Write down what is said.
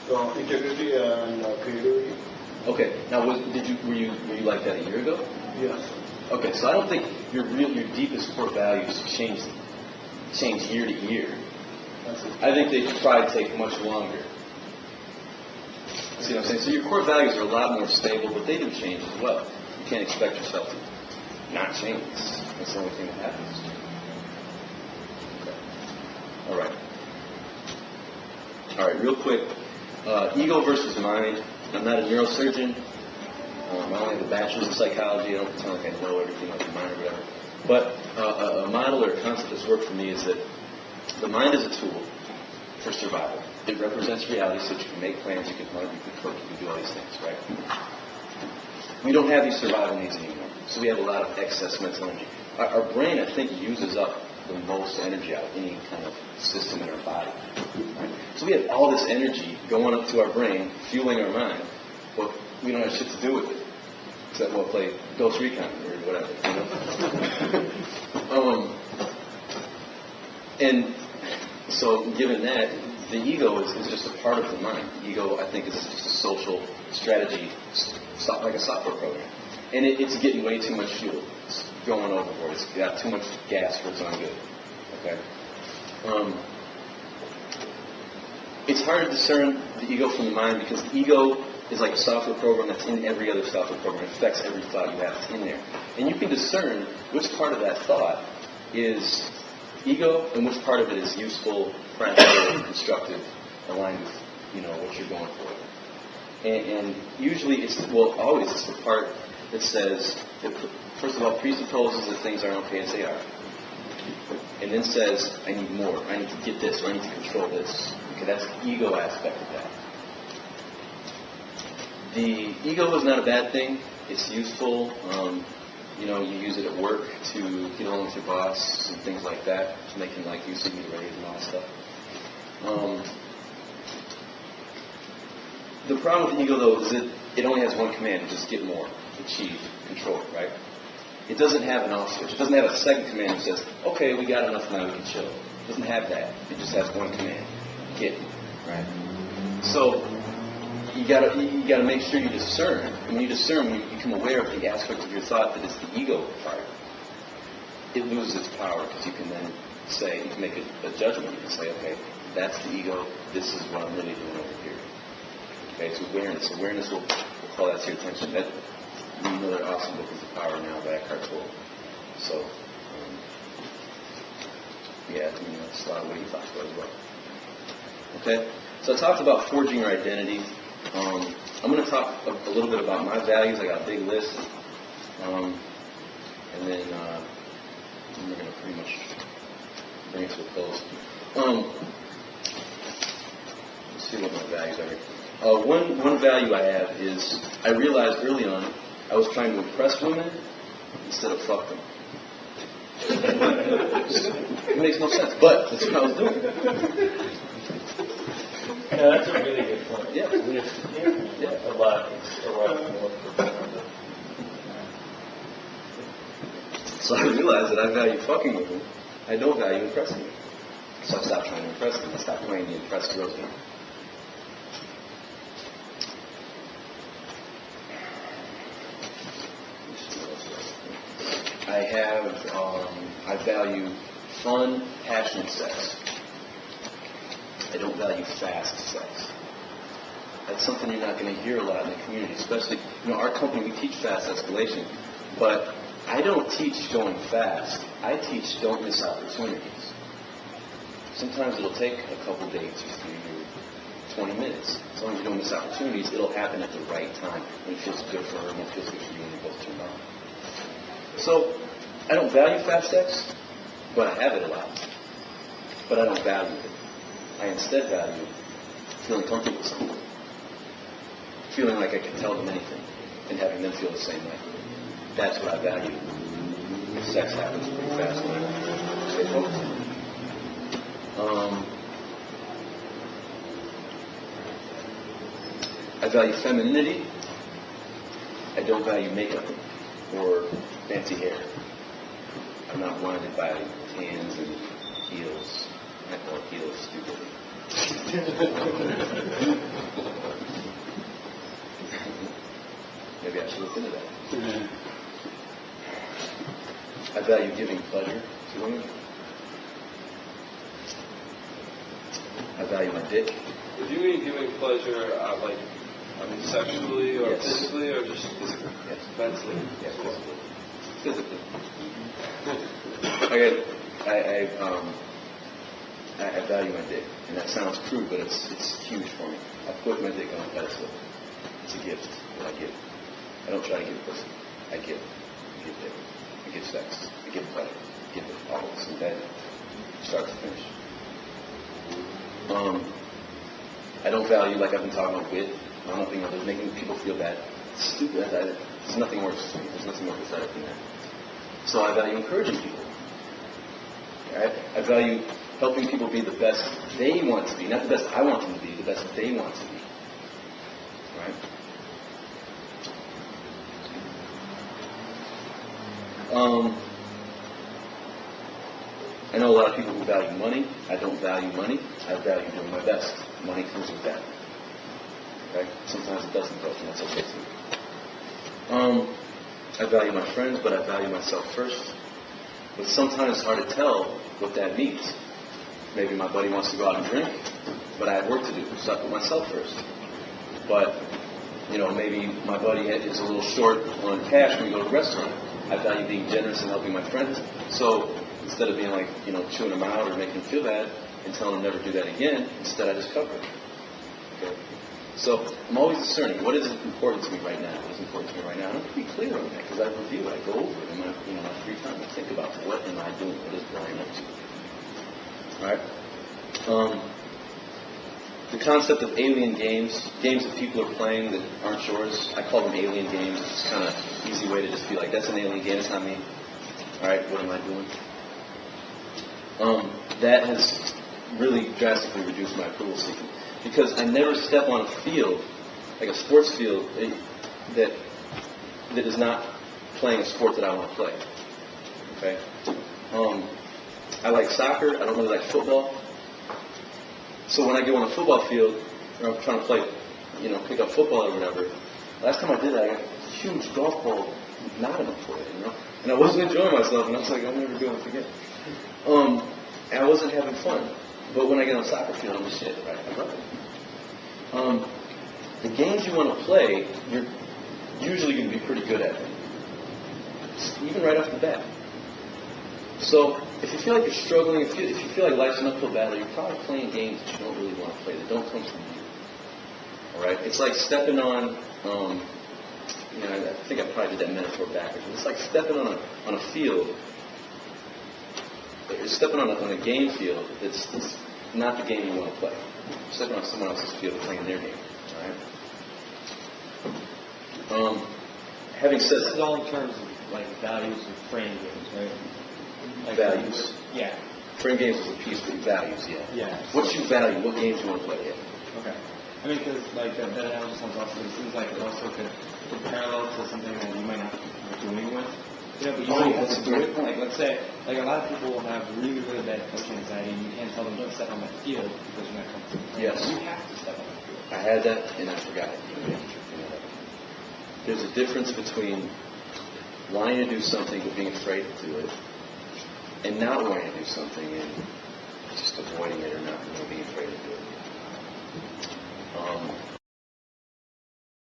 Integrity and creativity. Okay. Now, were you like that a year ago? Yes. Okay. So I don't think your deepest core values change year to year. I think they probably take much longer. See what I'm saying? So your core values are a lot more stable, but they do change as well. You can't expect yourself to not change. That's the only thing that happens. Okay. All right. All right, real quick. Ego versus mind. I'm not a neurosurgeon. I only have a bachelor's in psychology. I don't pretend like I know everything about the mind or whatever. But a model or a concept that's worked for me is that the mind is a tool for survival. It represents reality, so that you can make plans, you can hunt, you can cook, you can do all these things, right? We don't have these survival needs anymore, so we have a lot of excess mental energy. Our brain, I think, uses up the most energy out of any kind of system in our body. Right? So we have all this energy going up to our brain, fueling our mind, but we don't have shit to do with it, except we'll play Ghost Recon or whatever. You know? And so, given that, the ego is just a part of the mind. The ego, I think, is just a social strategy, like a software program. And it's getting way too much fuel. It's going overboard. It's got too much gas for its own good. Okay? It's hard to discern the ego from the mind because the ego is like a software program that's in every other software program. It affects every thought you have. It's in there. And you can discern which part of that thought is ego and which part of it is useful, practical, constructive, aligned with, what you're going for. And usually always it's the part that says, that first of all, presupposes that things aren't okay as they are. And then says, I need more, I need to get this, or I need to control this. Okay, that's the ego aspect of that. The ego is not a bad thing. It's useful. You use it at work to get along with your boss and things like that, so they can like you, so you get a raise and all that stuff. The problem with the ego, though, is that it only has one command: just get more, achieve, control, right? It doesn't have an off switch. It doesn't have a second command that says, okay, we got enough now, we can chill. It doesn't have that. It just has one command: get, right? So you gotta make sure you discern. And when you discern, when you become aware of the aspect of your thought that is the ego part, it loses its power because you can then say, you can make a judgment. You can say, okay, that's the ego. This is what I'm really doing over here. Okay, it's awareness. Awareness will call that to your attention. That another awesome book is The Power Now by Eckhart Tolle. So, that's a lot of what he talks about as well. Okay, so I talked about forging your identity. I'm going to talk a little bit about my values. I got a big list. And then we're going to pretty much bring it to a close. Let's see what my values are here. One value I have is I realized early on I was trying to impress women instead of fuck them. It makes no sense, but that's what I was doing. Yeah, that's a really good point. Yeah. A lot more. So I realized that I value fucking women. I don't value impressing them. So I stopped trying to impress them. I stopped playing the impressed girls game. I value fun, passionate sex. I don't value fast sex. That's something you're not going to hear a lot in the community, especially, our company, we teach fast escalation, but I don't teach going fast. I teach don't miss opportunities. Sometimes it'll take a couple dates or 20 minutes. As long as you don't miss opportunities, it'll happen at the right time when it feels good for her and it feels good for you and you're both turned on. So, I don't value fast sex, but I have it a lot. But I don't value it. I instead value feeling comfortable with someone. Feeling like I can tell them anything and having them feel the same way. That's what I value. Sex happens pretty fast when I stay focused. I value femininity. I don't value makeup or fancy hair. I'm not blinded by hands and heels. I call it heels stupidly. Maybe I should look into that. I value giving pleasure to women. I value my dick. If you mean giving pleasure, sexually or Yes. physically or just Physically, yes. mentally? Yes, physically. I value my dick, and that sounds crude, but it's huge for me. I put my dick on a pedestal. It's a gift that I give. I don't try to give pussy. I give. I give dick. I give sex. I give pleasure. I give it all. It's embedded, start to finish. I don't value, like I've been talking about, wit. Nothing other than making people feel bad. It's stupid. There's nothing worse to me. There's nothing more pathetic than that. So I value encouraging people. I value helping people be the best they want to be, not the best I want them to be, the best they want to be. Right? I know a lot of people who value money. I don't value money. I value doing my best. Money comes with that. Okay? Sometimes it doesn't go, and that's okay too. I value my friends, but I value myself first. But sometimes it's hard to tell what that means. Maybe my buddy wants to go out and drink, but I have work to do, so I put myself first. But, maybe my buddy is a little short on cash when we go to a restaurant. I value being generous and helping my friends. So instead of being like, chewing them out or making them feel bad and telling them never do that again, instead I just cover it. Okay? So I'm always discerning. What is important to me right now? What is important to me right now? And I'm pretty clear on that because I review it. I go over it in my, my free time. I think about what am I doing? What is Brian up to? All right. The concept of alien games that people are playing that aren't yours, I call them alien games. It's just kind of an easy way to just be like, that's an alien game, it's not me. All right, what am I doing? That has really drastically reduced my approval seeking. Because I never step on a field, like a sports field, that is not playing a sport that I want to play. Okay? I like soccer. I don't really like football. So when I go on a football field, or I'm trying to play, pick up football or whatever, last time I did that, I got a huge golf ball knotted up for it, And I wasn't enjoying myself, and I was like, I'm never doing it again. And I wasn't having fun. But when I get on a soccer field, I'm the shit, right? I love it. The games you want to play, you're usually going to be pretty good at them. Even right off the bat. So, if you feel like you're struggling, if you feel like life's an uphill battle, you're probably playing games that you don't really want to play, that don't come from you. Alright? It's like stepping on, I think I probably did that metaphor backwards, but it's like stepping on a field, you're stepping on a game field that's not the game you want to play. You're stepping on someone else's field playing their game. Alright? Having said This is all in terms of values and frame games, right? Values. Yeah. Frame games is a piece of values, yeah. Yeah. What you value, what games you want to play, yeah. Okay. I mean, because that analogy sounds awesome. It seems like it also could parallel to something that you might not be doing with. But you might have to do it. Let's say, a lot of people will have really, really bad coaching anxiety, and you can't tell them don't step on that field because you're not comfortable. Yes. You have to step on that field. I had that, and I forgot it. There's a difference between wanting to do something but being afraid to do it, and not wanting to do something and just avoiding it